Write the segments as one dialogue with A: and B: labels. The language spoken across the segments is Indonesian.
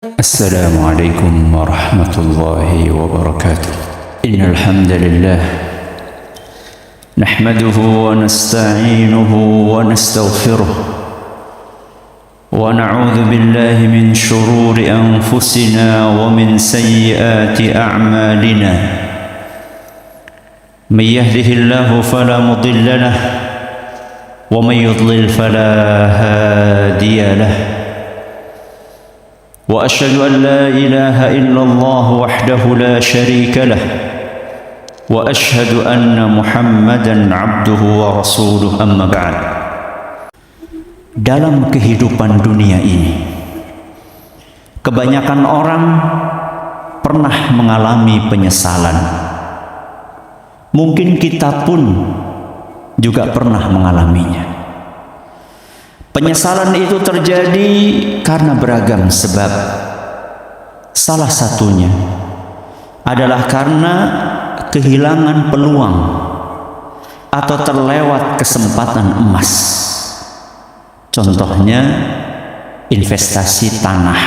A: السلام عليكم ورحمة الله وبركاته. إن الحمد لله نحمده ونستعينه ونستغفره ونعوذ بالله من شرور أنفسنا ومن سيئات أعمالنا. من يهده الله فلا مضل له ومن يضلل فلا هادي له. وأشهد أن لا إله إلا الله وحده لا شريك له وأشهد أن محمدًا عبده ورسوله. أما بعد. Dalam kehidupan dunia ini, kebanyakan orang pernah mengalami penyesalan. Mungkin kita pun juga pernah mengalaminya. Penyesalan itu terjadi karena beragam sebab. Salah satunya adalah karena kehilangan peluang atau terlewat kesempatan emas. Contohnya investasi tanah.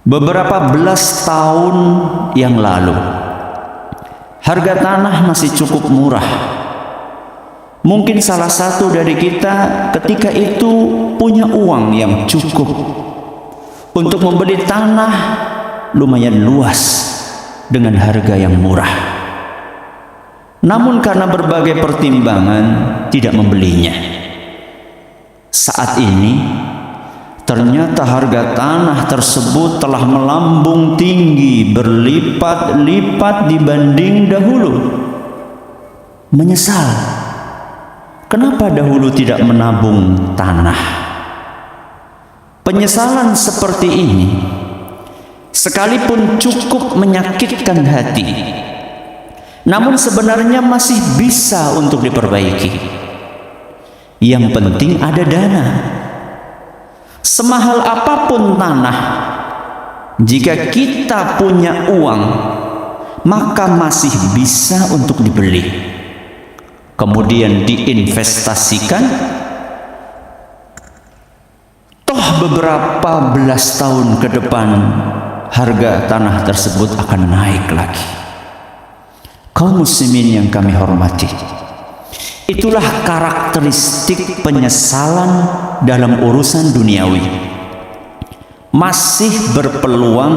A: Beberapa belas tahun yang lalu, harga tanah masih cukup murah. Mungkin salah satu dari kita ketika itu punya uang yang cukup untuk membeli tanah lumayan luas dengan harga yang murah. Namun karena berbagai pertimbangan tidak membelinya. Saat ini ternyata harga tanah tersebut telah melambung tinggi berlipat-lipat dibanding dahulu. Menyesal. Kenapa dahulu tidak menabung tanah? Penyesalan seperti ini, sekalipun cukup menyakitkan hati, namun sebenarnya masih bisa untuk diperbaiki. Yang penting ada dana. Semahal apapun tanah, jika kita punya uang, maka masih bisa untuk dibeli. Kemudian diinvestasikan, toh beberapa belas tahun ke depan harga tanah tersebut akan naik lagi. Kaum muslimin yang kami hormati, itulah karakteristik penyesalan dalam urusan duniawi. Masih berpeluang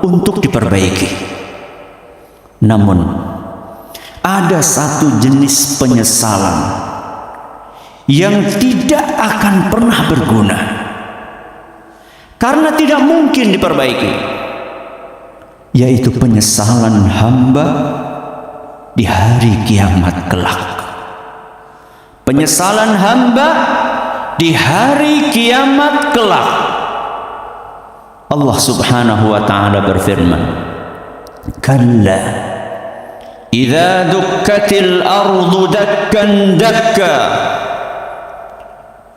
A: untuk diperbaiki. Namun ada satu jenis penyesalan yang tidak akan pernah berguna karena tidak mungkin diperbaiki, yaitu penyesalan hamba di hari kiamat kelak. Penyesalan hamba di hari kiamat kelak. Allah Subhanahu wa ta'ala berfirman, "Kalla إذا دكت الأرض دكا دكا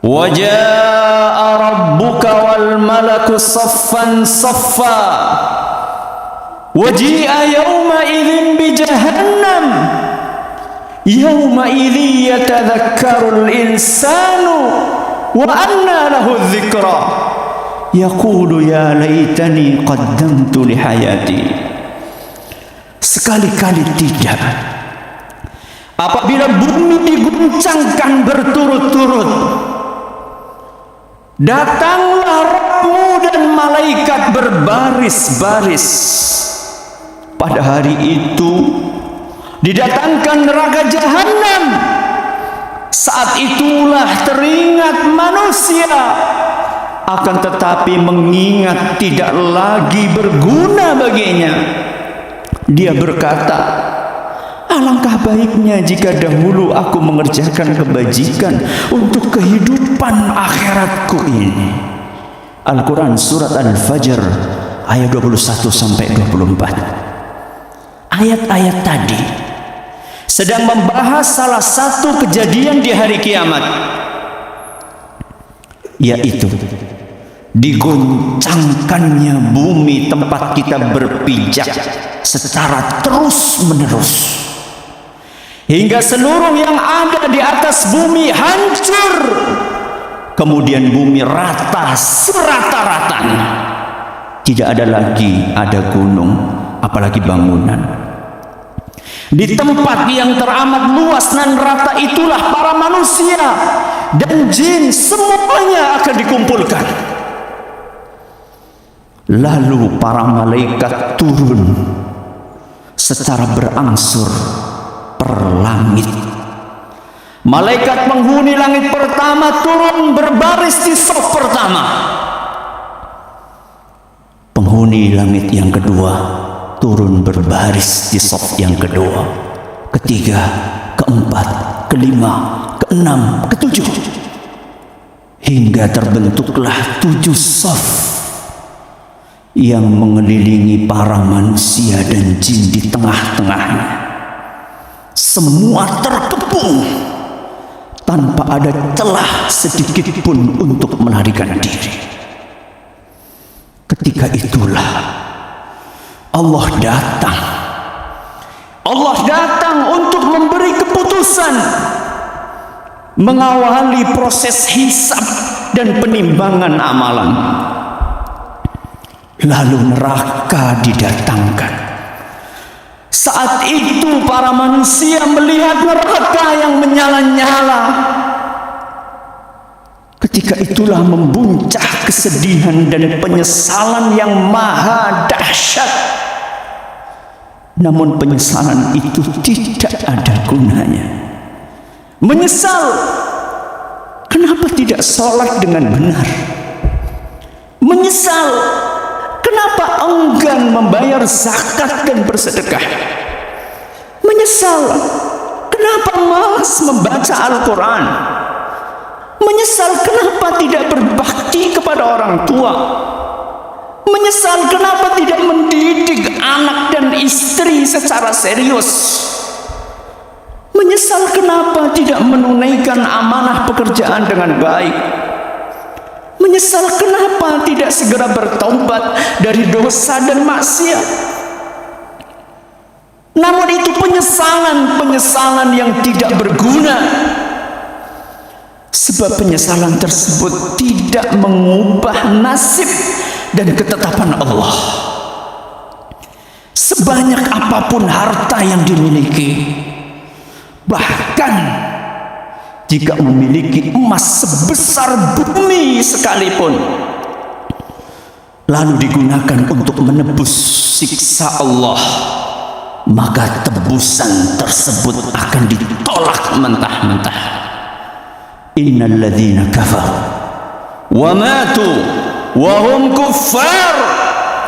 A: وجاء ربك والملك صفا صفا وجيء يومئذ بجهنم يومئذ يتذكر الإنسان وأنى له الذكرى يقول يا ليتني قدمت لحياتي." Sekali-kali tidak. Apabila bumi diguncangkan berturut-turut, datanglah Rabbmu dan malaikat berbaris-baris. Pada hari itu didatangkan neraka jahanam. Saat itulah teringat manusia, akan tetapi mengingat tidak lagi berguna baginya. Dia berkata, alangkah baiknya jika dahulu aku mengerjakan kebajikan untuk kehidupan akhiratku ini. Al-Quran Surat Al-Fajr ayat 21-24. Ayat-ayat tadi sedang membahas salah satu kejadian di hari kiamat, yaitu digoncangkannya bumi tempat kita berpijak secara terus-menerus, hingga seluruh yang ada di atas bumi hancur kemudian bumi rata serata-ratanya. Tidak ada lagi gunung, apalagi bangunan. Di tempat yang teramat luas dan rata itulah para manusia dan jin semuanya akan dikumpulkan. Lalu para malaikat turun secara berangsur per langit. Malaikat penghuni langit pertama turun berbaris di saf pertama. Penghuni langit yang kedua turun berbaris di saf yang kedua, ketiga, keempat, kelima, keenam, ketujuh, hingga terbentuklah 7 saf yang mengelilingi para manusia dan jin di tengah-tengahnya. Semua terkepung tanpa ada celah sedikit pun untuk melarikan diri. Ketika itulah Allah datang. Allah datang untuk memberi keputusan, mengawali proses hisab dan penimbangan amalan. Lalu neraka didatangkan. Saat itu para manusia melihat neraka yang menyala-nyala. Ketika itulah membuncah kesedihan dan penyesalan yang maha dahsyat. Namun penyesalan itu tidak ada gunanya. Menyesal, kenapa tidak sholat dengan benar? Menyesal, kenapa enggan membayar zakat dan bersedekah? Menyesal, kenapa malas membaca Al-Quran? Menyesal, kenapa tidak berbakti kepada orang tua? Menyesal, kenapa tidak mendidik anak dan istri secara serius? Menyesal, kenapa tidak menunaikan amanah pekerjaan dengan baik? Menyesal, kenapa tidak segera bertaubat dari dosa dan maksiat? Namun itu penyesalan yang tidak berguna. Sebab penyesalan tersebut tidak mengubah nasib dan ketetapan Allah. Sebanyak apapun harta yang dimiliki, bahkan jika memiliki emas sebesar bumi sekalipun, lalu digunakan untuk menebus siksa Allah, maka tebusan tersebut akan ditolak mentah-mentah. Innal ladzina kafaru wa matu wa hum kuffar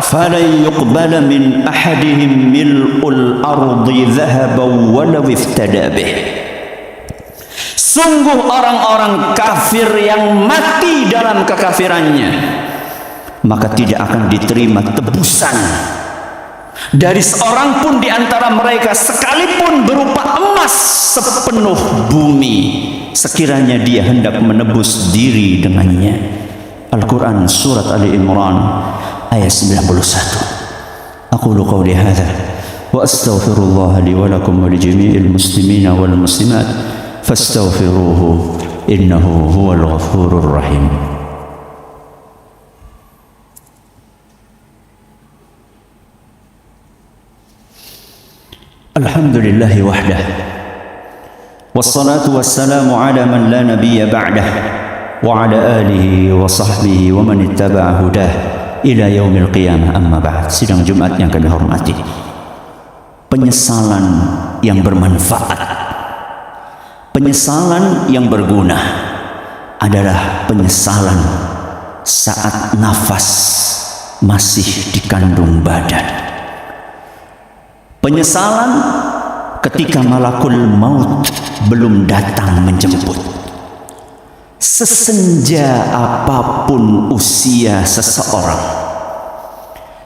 A: falan yuqbala min ahadihim mil'ul ardi dhahaban walau iftada bih. Sungguh orang-orang kafir yang mati dalam kekafirannya, maka tidak akan diterima tebusan dari seorang pun di antara mereka, sekalipun berupa emas sepenuh bumi, sekiranya dia hendak menebus diri dengannya. Al-Quran Surat Ali Imran ayat 91. Aqulu qawli hadha wa astaghfirullah li wa lakum wa li jami'il muslimina wal muslimat fastaghfiruhu innahu huwal ghafurur rahim. Alhamdulillahi wahdah, wassalatu wassalamu ala man la nabiyya ba'dah, wa ala alihi wa sahbihi wa man ittaba'a hudah ila yaumil qiyamah, amma ba'd. Sidang Jumat yang kami hormati, penyesalan yang bermanfaat, penyesalan yang berguna adalah penyesalan saat nafas masih dikandung badan. Penyesalan ketika malakul maut belum datang menjemput. Sesenja apapun usia seseorang,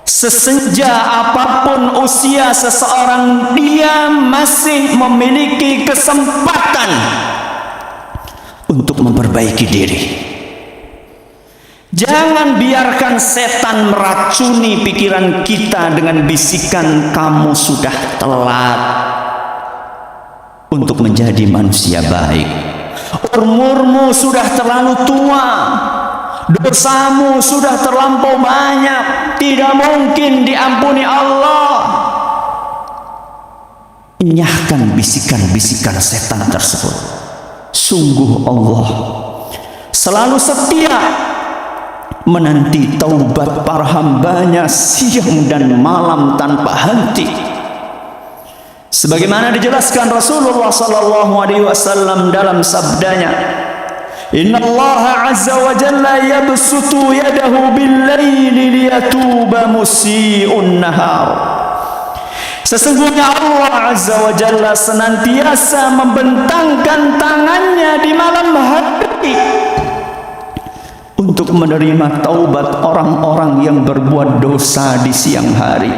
A: sesenja apapun usia seseorang, dia masih memiliki kesempatan untuk memperbaiki diri. Jangan biarkan setan meracuni pikiran kita dengan bisikan kamu sudah telat untuk menjadi manusia baik. umurmu sudah terlalu tua, dosamu sudah terlampau banyak, tidak mungkin diampuni Allah. Enyahkan bisikan-bisikan setan tersebut. Sungguh Allah selalu setia menanti taubat para hambanya siang dan malam tanpa henti. Sebagaimana dijelaskan Rasulullah sallallahu alaihi wasallam dalam sabdanya, Inna Allah azza wa jalla yabsutu yadahu bil-laili liyatuba musii'un nahar. Sesungguhnya Allah azza wa jalla senantiasa membentangkan tangannya di malam hari untuk menerima taubat orang-orang yang berbuat dosa di siang hari.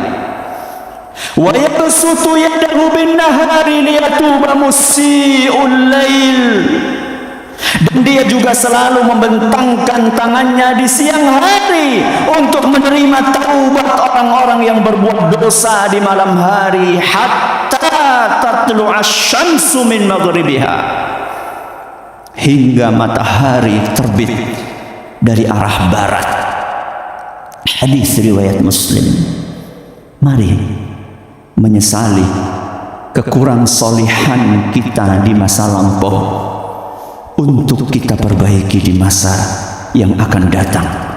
A: Wa yabsutu yadahu bin-nahari liyatuba musii'ul lail. Dan dia juga selalu membentangkan tangannya di siang hari untuk menerima taubat orang-orang yang berbuat dosa di malam hari, hatta tatlu'asy syamsu min maghribiha, hingga matahari terbit dari arah barat. Hadis riwayat Muslim. Mari menyesali kekurang solihan kita di masa lampau untuk kita perbaiki di masa yang akan datang.